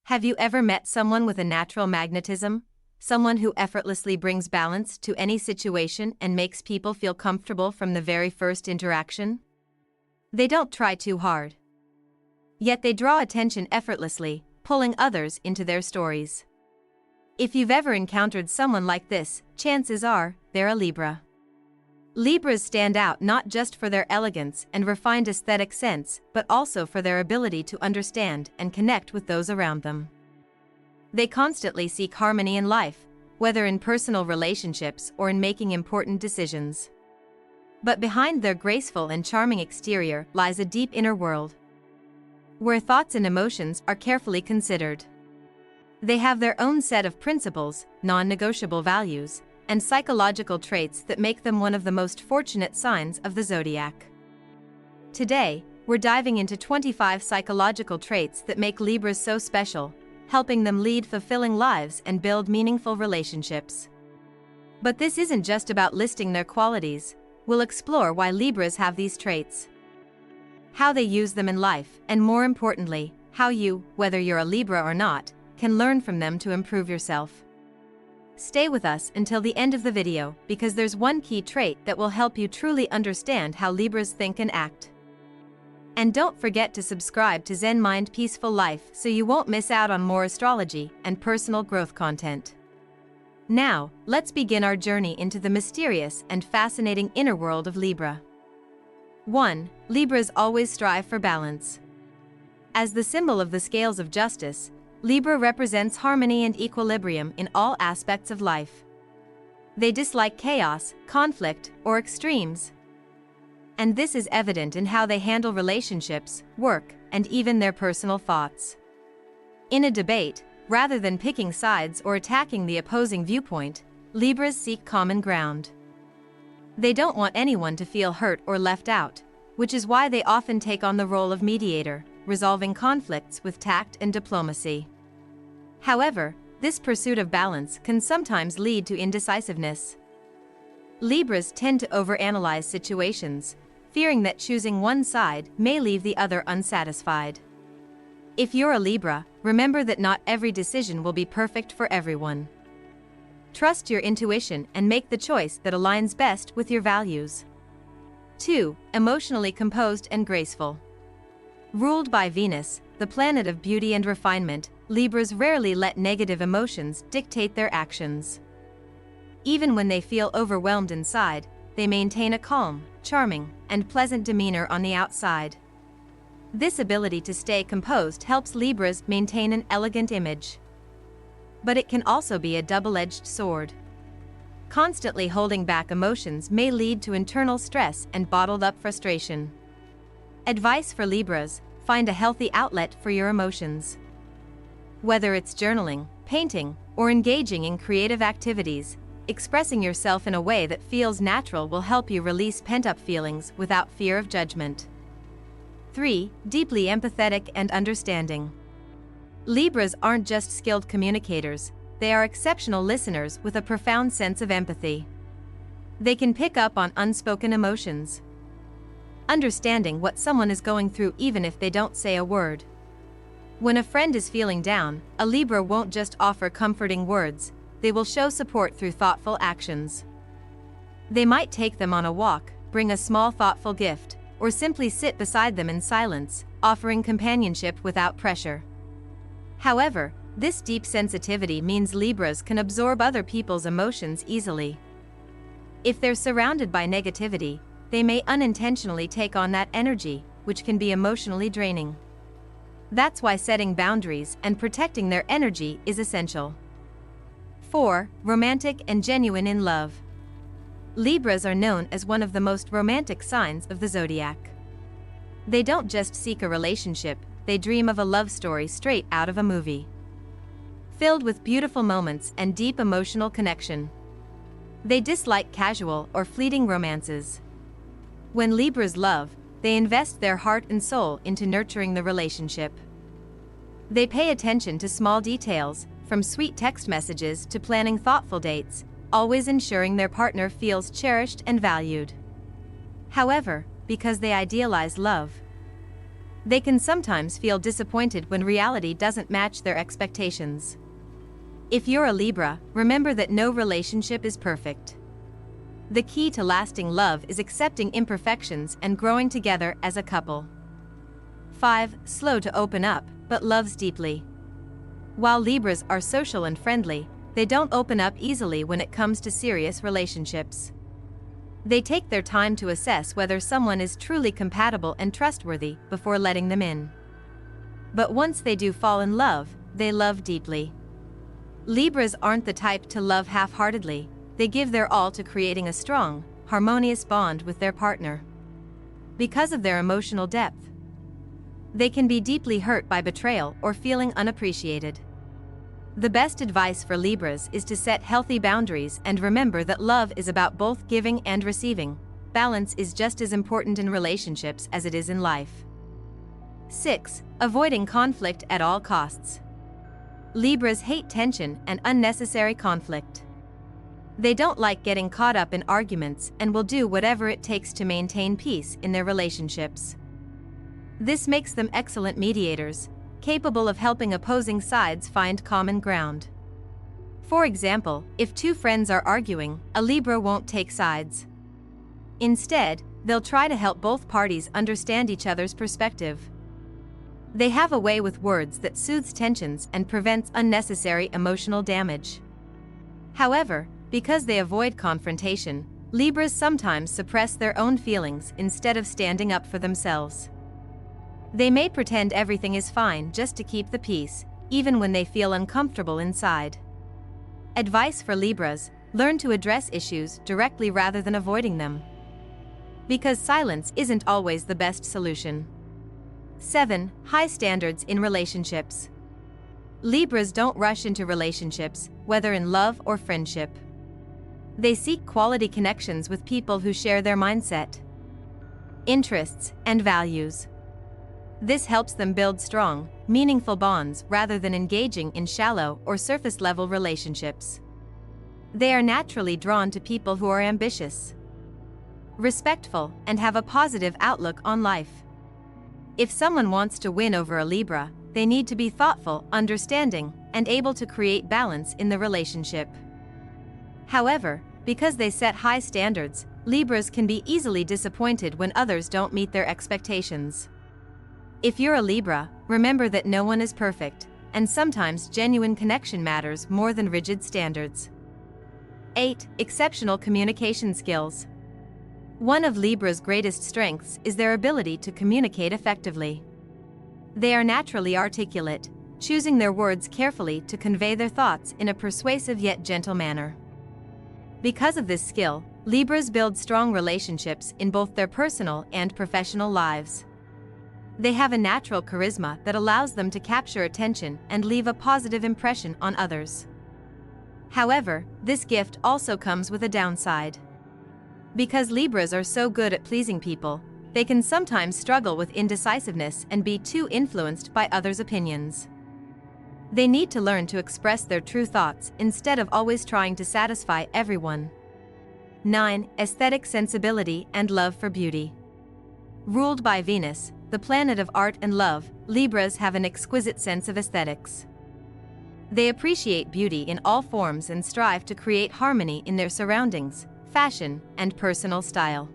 Have you ever met someone with a natural magnetism? Someone who effortlessly brings balance to any situation and makes people feel comfortable from the very first interaction? They don't try too hard. Yet they draw attention effortlessly, pulling others into their stories. If you've ever encountered someone like this, chances are they're a Libra. Libras stand out not just for their elegance and refined aesthetic sense, but also for their ability to understand and connect with those around them. They constantly seek harmony in life, whether in personal relationships or in making important decisions. But behind their graceful and charming exterior lies a deep inner world, where thoughts and emotions are carefully considered. They have their own set of principles, non-negotiable values, and psychological traits that make them one of the most fortunate signs of the zodiac. Today, we're diving into 25 psychological traits that make Libras so special, helping them lead fulfilling lives and build meaningful relationships. But this isn't just about listing their qualities. We'll explore why Libras have these traits, how they use them in life, and more importantly, how you, whether you're a Libra or not, can learn from them to improve yourself. Stay with us until the end of the video, because there's one key trait that will help you truly understand how Libras think and act. And don't forget to subscribe to Zen Mind Peaceful Life so you won't miss out on more astrology and personal growth content. Now, let's begin our journey into the mysterious and fascinating inner world of Libra. 1. Libras always strive for balance. As the symbol of the scales of justice, Libra represents harmony and equilibrium in all aspects of life. They dislike chaos, conflict, or extremes. And this is evident in how they handle relationships, work, and even their personal thoughts. In a debate, rather than picking sides or attacking the opposing viewpoint, Libras seek common ground. They don't want anyone to feel hurt or left out, which is why they often take on the role of mediator, resolving conflicts with tact and diplomacy. However, this pursuit of balance can sometimes lead to indecisiveness. Libras tend to overanalyze situations, fearing that choosing one side may leave the other unsatisfied. If you're a Libra, remember that not every decision will be perfect for everyone. Trust your intuition and make the choice that aligns best with your values. 2. Emotionally composed and graceful. Ruled by Venus, the planet of beauty and refinement, Libras rarely let negative emotions dictate their actions. Even when they feel overwhelmed inside, they maintain a calm, charming, and pleasant demeanor on the outside. This ability to stay composed helps Libras maintain an elegant image. But it can also be a double-edged sword. Constantly holding back emotions may lead to internal stress and bottled-up frustration. Advice for Libras: find a healthy outlet for your emotions. Whether it's journaling, painting, or engaging in creative activities, expressing yourself in a way that feels natural will help you release pent-up feelings without fear of judgment. 3. Deeply empathetic and understanding. Libras aren't just skilled communicators, they are exceptional listeners with a profound sense of empathy. They can pick up on unspoken emotions, understanding what someone is going through even if they don't say a word. When a friend is feeling down, a Libra won't just offer comforting words, they will show support through thoughtful actions. They might take them on a walk, bring a small thoughtful gift, or simply sit beside them in silence, offering companionship without pressure. However, this deep sensitivity means Libras can absorb other people's emotions easily. If they're surrounded by negativity, they may unintentionally take on that energy, which can be emotionally draining. That's why setting boundaries and protecting their energy is essential. 4. Romantic and genuine in love. Libras are known as one of the most romantic signs of the zodiac. They don't just seek a relationship, they dream of a love story straight out of a movie, filled with beautiful moments and deep emotional connection. They dislike casual or fleeting romances. When Libras love, they invest their heart and soul into nurturing the relationship. They pay attention to small details, from sweet text messages to planning thoughtful dates, always ensuring their partner feels cherished and valued. However, because they idealize love, They can sometimes feel disappointed when reality doesn't match their expectations. If you're a Libra, remember that no relationship is perfect. The key to lasting love is accepting imperfections and growing together as a couple. 5. Slow to open up, but loves deeply. While Libras are social and friendly, they don't open up easily when it comes to serious relationships. They take their time to assess whether someone is truly compatible and trustworthy before letting them in. But once they do fall in love, they love deeply. Libras aren't the type to love half-heartedly. They give their all to creating a strong, harmonious bond with their partner. Because of their emotional depth, they can be deeply hurt by betrayal or feeling unappreciated. The best advice for Libras is to set healthy boundaries and remember that love is about both giving and receiving. Balance is just as important in relationships as it is in life. 6. Avoiding conflict at all costs. Libras hate tension and unnecessary conflict. They don't like getting caught up in arguments and will do whatever it takes to maintain peace in their relationships. This makes them excellent mediators, capable of helping opposing sides find common ground. For example, if two friends are arguing, a Libra won't take sides. Instead, they'll try to help both parties understand each other's perspective. They have a way with words that soothes tensions and prevents unnecessary emotional damage. However, because they avoid confrontation, Libras sometimes suppress their own feelings instead of standing up for themselves. They may pretend everything is fine just to keep the peace, even when they feel uncomfortable inside. Advice for Libras: learn to address issues directly rather than avoiding them. Because silence isn't always the best solution. 7. High standards in relationships. Libras don't rush into relationships, whether in love or friendship. They seek quality connections with people who share their mindset, interests, and values. This helps them build strong, meaningful bonds rather than engaging in shallow or surface-level relationships. They are naturally drawn to people who are ambitious, respectful, and have a positive outlook on life. If someone wants to win over a Libra, they need to be thoughtful, understanding, and able to create balance in the relationship. However, because they set high standards, Libras can be easily disappointed when others don't meet their expectations. If you're a Libra, remember that no one is perfect, and sometimes genuine connection matters more than rigid standards. 8. Exceptional communication skills. One of Libra's greatest strengths is their ability to communicate effectively. They are naturally articulate, choosing their words carefully to convey their thoughts in a persuasive yet gentle manner. Because of this skill, Libras build strong relationships in both their personal and professional lives. They have a natural charisma that allows them to capture attention and leave a positive impression on others. However, this gift also comes with a downside. Because Libras are so good at pleasing people, they can sometimes struggle with indecisiveness and be too influenced by others' opinions. They need to learn to express their true thoughts instead of always trying to satisfy everyone. 9. Aesthetic sensibility and love for beauty. Ruled by Venus, the planet of art and love, Libras have an exquisite sense of aesthetics. They appreciate beauty in all forms and strive to create harmony in their surroundings, fashion, and personal style.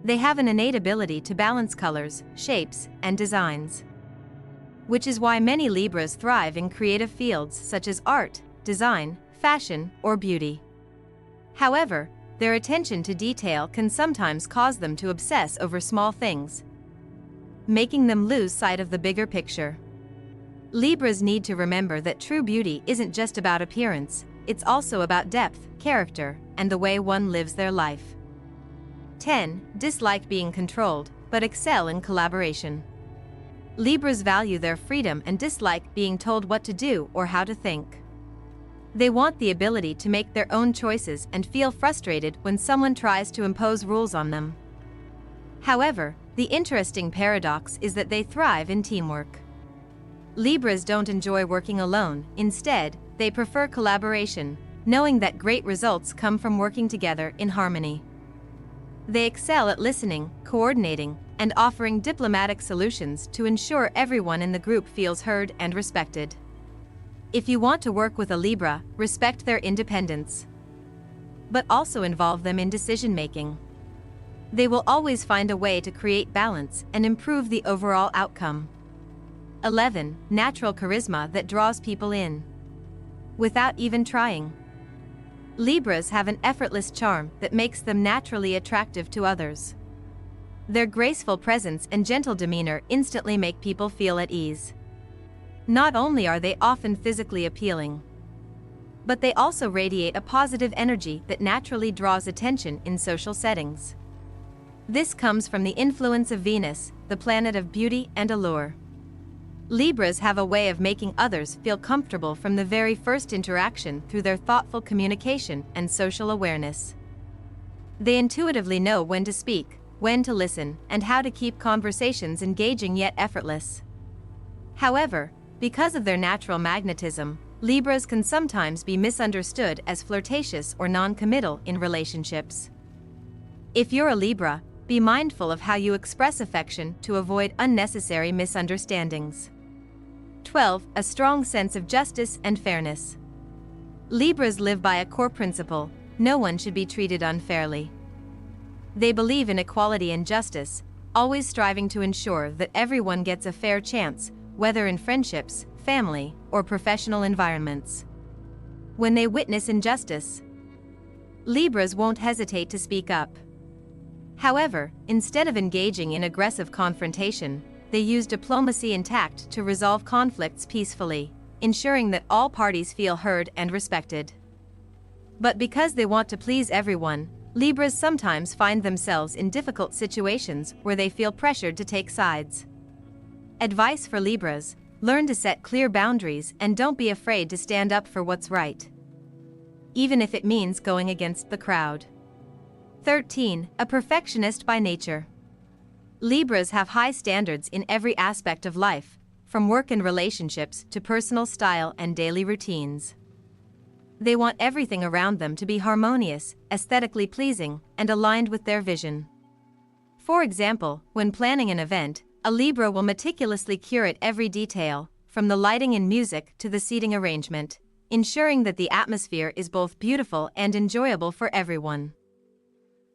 They have an innate ability to balance colors, shapes, and designs, which is why many Libras thrive in creative fields such as art, design, fashion, or beauty. However, their attention to detail can sometimes cause them to obsess over small things, making them lose sight of the bigger picture. Libras need to remember that true beauty isn't just about appearance, it's also about depth, character, and the way one lives their life. 10. Dislike being controlled, but excel in collaboration. Libras value their freedom and dislike being told what to do or how to think. They want the ability to make their own choices and feel frustrated when someone tries to impose rules on them. However, the interesting paradox is that they thrive in teamwork. Libras don't enjoy working alone, instead, they prefer collaboration, knowing that great results come from working together in harmony. They excel at listening, coordinating, and offering diplomatic solutions to ensure everyone in the group feels heard and respected. If you want to work with a Libra, respect their independence, but also involve them in decision-making. They will always find a way to create balance and improve the overall outcome. 11. Natural charisma that draws people in without even trying. Libras have an effortless charm that makes them naturally attractive to others. Their graceful presence and gentle demeanor instantly make people feel at ease. Not only are they often physically appealing, but they also radiate a positive energy that naturally draws attention in social settings. This comes from the influence of Venus, the planet of beauty and allure. Libras have a way of making others feel comfortable from the very first interaction through their thoughtful communication and social awareness. They intuitively know when to speak, when to listen, and how to keep conversations engaging yet effortless. However, because of their natural magnetism, Libras can sometimes be misunderstood as flirtatious or non-committal in relationships. If you're a Libra, be mindful of how you express affection to avoid unnecessary misunderstandings. 12. A strong sense of justice and fairness. Libras live by a core principle: no one should be treated unfairly. They believe in equality and justice, always striving to ensure that everyone gets a fair chance, whether in friendships, family, or professional environments. When they witness injustice, Libras won't hesitate to speak up. However, instead of engaging in aggressive confrontation, they use diplomacy and tact to resolve conflicts peacefully, ensuring that all parties feel heard and respected. But because they want to please everyone, Libras sometimes find themselves in difficult situations where they feel pressured to take sides. Advice for Libras: learn to set clear boundaries and don't be afraid to stand up for what's right, even if it means going against the crowd. 13. A perfectionist by nature. Libras have high standards in every aspect of life, from work and relationships to personal style and daily routines. They want everything around them to be harmonious, aesthetically pleasing, and aligned with their vision. For example, when planning an event, a Libra will meticulously curate every detail, from the lighting and music to the seating arrangement, ensuring that the atmosphere is both beautiful and enjoyable for everyone.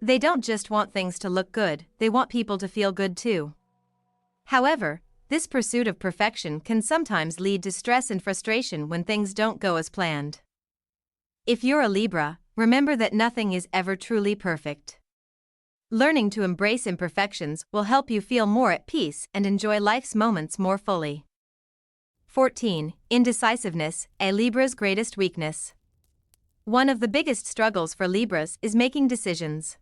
They don't just want things to look good, they want people to feel good too. However, this pursuit of perfection can sometimes lead to stress and frustration when things don't go as planned. If you're a Libra, remember that nothing is ever truly perfect. Learning to embrace imperfections will help you feel more at peace and enjoy life's moments more fully. 14. Indecisiveness, a Libra's greatest weakness. One of the biggest struggles for Libras is making decisions.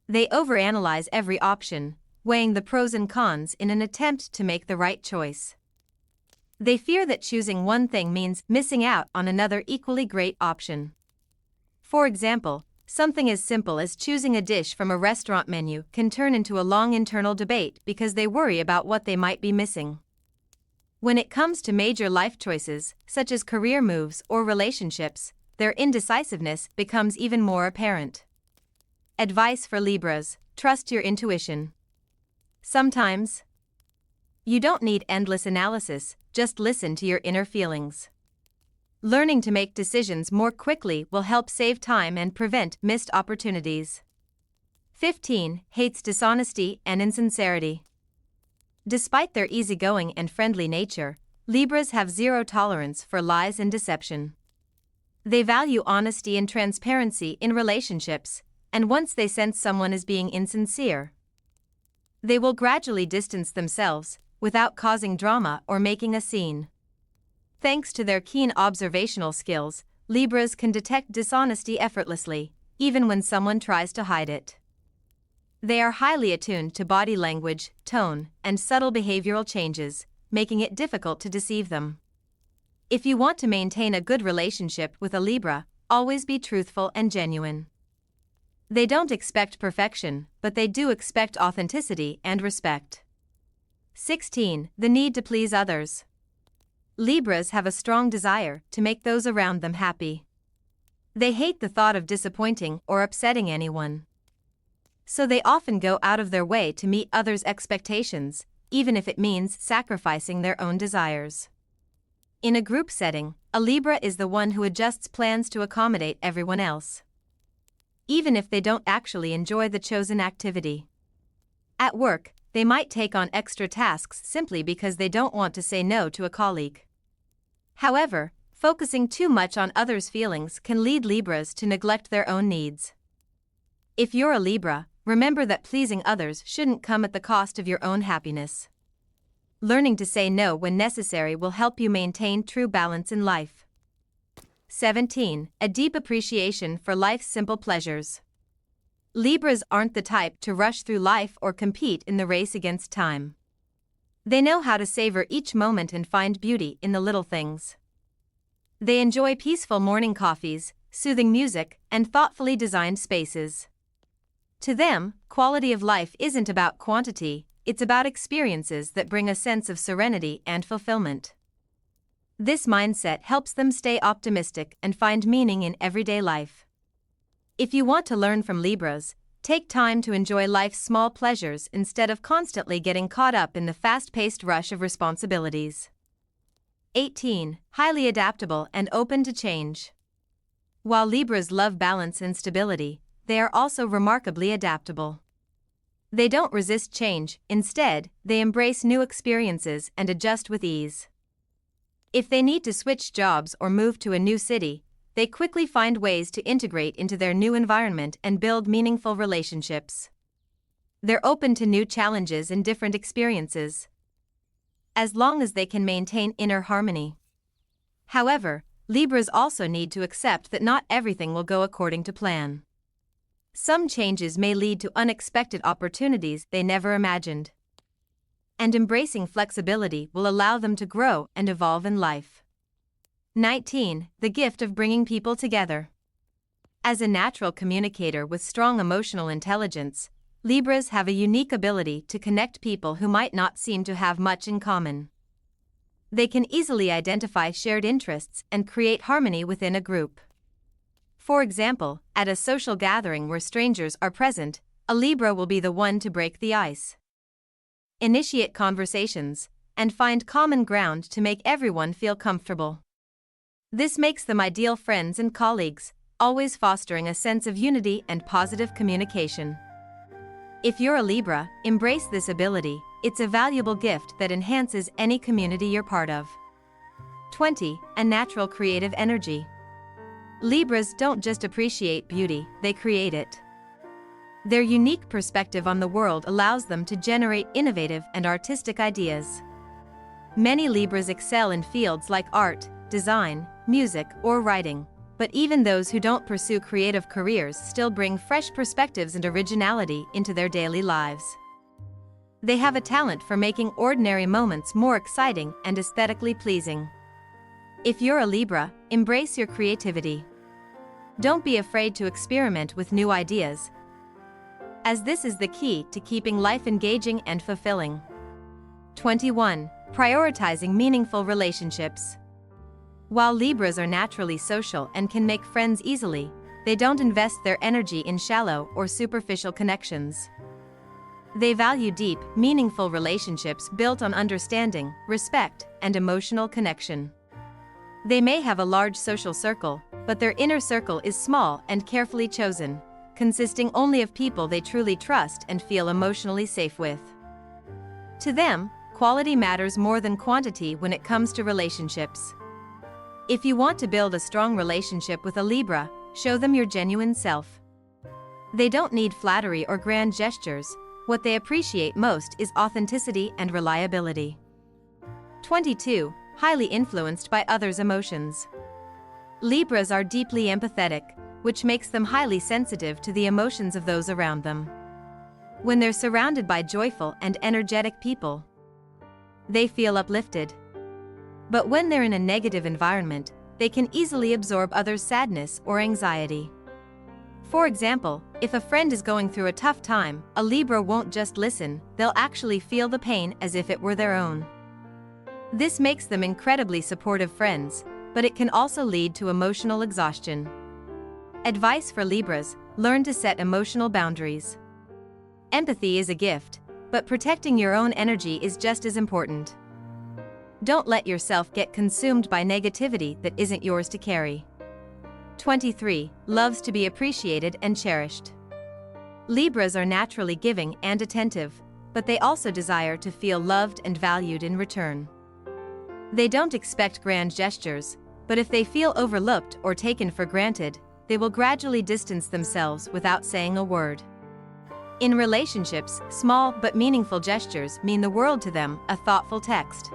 They overanalyze every option, weighing the pros and cons in an attempt to make the right choice. They fear that choosing one thing means missing out on another equally great option. For example, something as simple as choosing a dish from a restaurant menu can turn into a long internal debate because they worry about what they might be missing. When it comes to major life choices, such as career moves or relationships, their indecisiveness becomes even more apparent. Advice for Libras: trust your intuition. Sometimes, you don't need endless analysis, just listen to your inner feelings. Learning to make decisions more quickly will help save time and prevent missed opportunities. 15. Hates dishonesty and insincerity. Despite their easygoing and friendly nature, Libras have zero tolerance for lies and deception. They value honesty and transparency in relationships, and once they sense someone is being insincere, they will gradually distance themselves, without causing drama or making a scene. Thanks to their keen observational skills, Libras can detect dishonesty effortlessly, even when someone tries to hide it. They are highly attuned to body language, tone, and subtle behavioral changes, making it difficult to deceive them. If you want to maintain a good relationship with a Libra, always be truthful and genuine. They don't expect perfection, but they do expect authenticity and respect. 16. The need to please others. Libras have a strong desire to make those around them happy. They hate the thought of disappointing or upsetting anyone. So they often go out of their way to meet others' expectations, even if it means sacrificing their own desires. In a group setting, a Libra is the one who adjusts plans to accommodate everyone else, even if they don't actually enjoy the chosen activity. At work, they might take on extra tasks simply because they don't want to say no to a colleague. However, focusing too much on others' feelings can lead Libras to neglect their own needs. If you're a Libra, remember that pleasing others shouldn't come at the cost of your own happiness. Learning to say no when necessary will help you maintain true balance in life. 17. A deep appreciation for life's simple pleasures. Libras aren't the type to rush through life or compete in the race against time. They know how to savor each moment and find beauty in the little things. They enjoy peaceful morning coffees, soothing music, and thoughtfully designed spaces. To them, quality of life isn't about quantity, it's about experiences that bring a sense of serenity and fulfillment. This mindset helps them stay optimistic and find meaning in everyday life. If you want to learn from Libras, take time to enjoy life's small pleasures instead of constantly getting caught up in the fast-paced rush of responsibilities. 18. Highly adaptable and open to change. While Libras love balance and stability, they are also remarkably adaptable. They don't resist change, instead, they embrace new experiences and adjust with ease. If they need to switch jobs or move to a new city, they quickly find ways to integrate into their new environment and build meaningful relationships. They're open to new challenges and different experiences, as long as they can maintain inner harmony. However, Libras also need to accept that not everything will go according to plan. Some changes may lead to unexpected opportunities they never imagined. And embracing flexibility will allow them to grow and evolve in life. 19. The gift of bringing people together. As a natural communicator with strong emotional intelligence, Libras have a unique ability to connect people who might not seem to have much in common. They can easily identify shared interests and create harmony within a group. For example, at a social gathering where strangers are present, a Libra will be the one to break the ice, initiate conversations, and find common ground to make everyone feel comfortable. This makes them ideal friends and colleagues, always fostering a sense of unity and positive communication. If you're a Libra, embrace this ability, it's a valuable gift that enhances any community you're part of. 20. A natural creative energy. Libras don't just appreciate beauty, they create it. Their unique perspective on the world allows them to generate innovative and artistic ideas. Many Libras excel in fields like art, design, music, or writing, but even those who don't pursue creative careers still bring fresh perspectives and originality into their daily lives. They have a talent for making ordinary moments more exciting and aesthetically pleasing. If you're a Libra, embrace your creativity. Don't be afraid to experiment with new ideas, as this is the key to keeping life engaging and fulfilling. 21. Prioritizing meaningful relationships. While Libras are naturally social and can make friends easily, they don't invest their energy in shallow or superficial connections. They value deep, meaningful relationships built on understanding, respect, and emotional connection. They may have a large social circle, but their inner circle is small and carefully chosen, consisting only of people they truly trust and feel emotionally safe with. To them, quality matters more than quantity when it comes to relationships. If you want to build a strong relationship with a Libra, show them your genuine self. They don't need flattery or grand gestures, what they appreciate most is authenticity and reliability. 22. Highly influenced by others' emotions. Libras are deeply empathetic, which makes them highly sensitive to the emotions of those around them. When they're surrounded by joyful and energetic people, they feel uplifted. But when they're in a negative environment, they can easily absorb others' sadness or anxiety. For example, if a friend is going through a tough time, a Libra won't just listen, they'll actually feel the pain as if it were their own. This makes them incredibly supportive friends, but it can also lead to emotional exhaustion. Advice for Libras: learn to set emotional boundaries. Empathy is a gift, but protecting your own energy is just as important. Don't let yourself get consumed by negativity that isn't yours to carry. 23. Loves to be appreciated and cherished. Libras are naturally giving and attentive, but they also desire to feel loved and valued in return. They don't expect grand gestures, but if they feel overlooked or taken for granted, they will gradually distance themselves without saying a word. In relationships, small but meaningful gestures mean the world to them: a thoughtful text,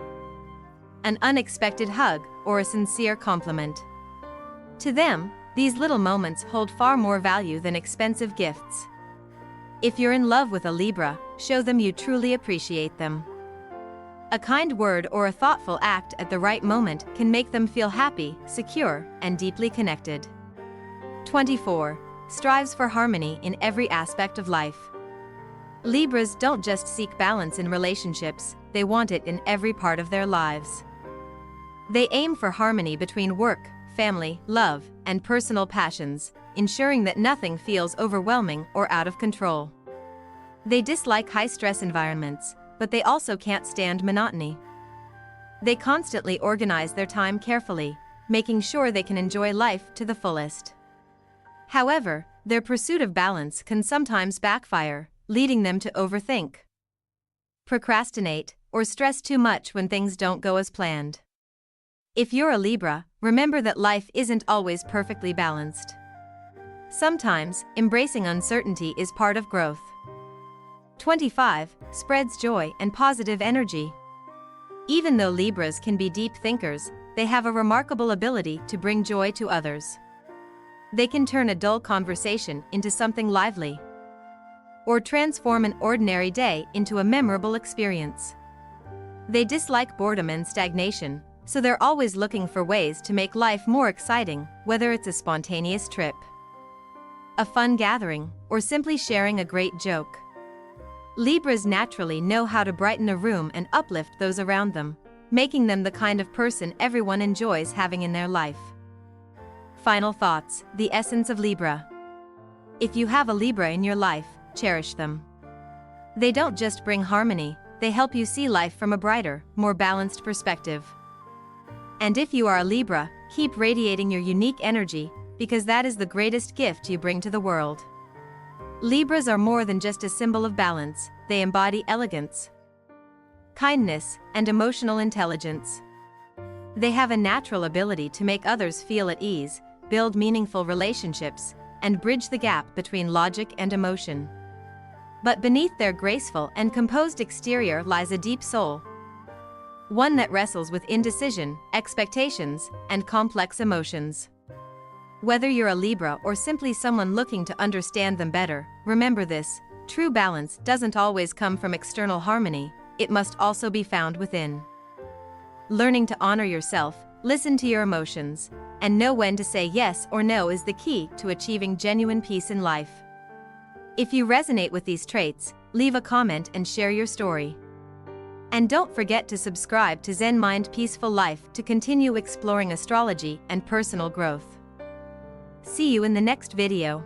an unexpected hug, or a sincere compliment. To them, these little moments hold far more value than expensive gifts. If you're in love with a Libra, show them you truly appreciate them. A kind word or a thoughtful act at the right moment can make them feel happy, secure, and deeply connected. 24. Strives for harmony in every aspect of life. Libras don't just seek balance in relationships, they want it in every part of their lives. They aim for harmony between work, family, love, and personal passions, ensuring that nothing feels overwhelming or out of control. They dislike high-stress environments, but they also can't stand monotony. They constantly organize their time carefully, making sure they can enjoy life to the fullest. However, their pursuit of balance can sometimes backfire, leading them to overthink, procrastinate, or stress too much when things don't go as planned. If you're a Libra, remember that life isn't always perfectly balanced. Sometimes, embracing uncertainty is part of growth. 25. Spreads joy and positive energy. Even though Libras can be deep thinkers, they have a remarkable ability to bring joy to others. They can turn a dull conversation into something lively, or transform an ordinary day into a memorable experience. They dislike boredom and stagnation, so they're always looking for ways to make life more exciting, whether it's a spontaneous trip, a fun gathering, or simply sharing a great joke. Libras naturally know how to brighten a room and uplift those around them, making them the kind of person everyone enjoys having in their life. Final thoughts: the essence of Libra. If you have a Libra in your life, cherish them. They don't just bring harmony, they help you see life from a brighter, more balanced perspective. And if you are a Libra, keep radiating your unique energy, because that is the greatest gift you bring to the world. Libras are more than just a symbol of balance, they embody elegance, kindness, and emotional intelligence. They have a natural ability to make others feel at ease, build meaningful relationships, and bridge the gap between logic and emotion. But beneath their graceful and composed exterior lies a deep soul, one that wrestles with indecision, expectations, and complex emotions. Whether you're a Libra or simply someone looking to understand them better, remember this: true balance doesn't always come from external harmony, it must also be found within. Learning to honor yourself, listen to your emotions, and know when to say yes or no is the key to achieving genuine peace in life. If you resonate with these traits, leave a comment and share your story. And don't forget to subscribe to Zen Mind Peaceful Life to continue exploring astrology and personal growth. See you in the next video.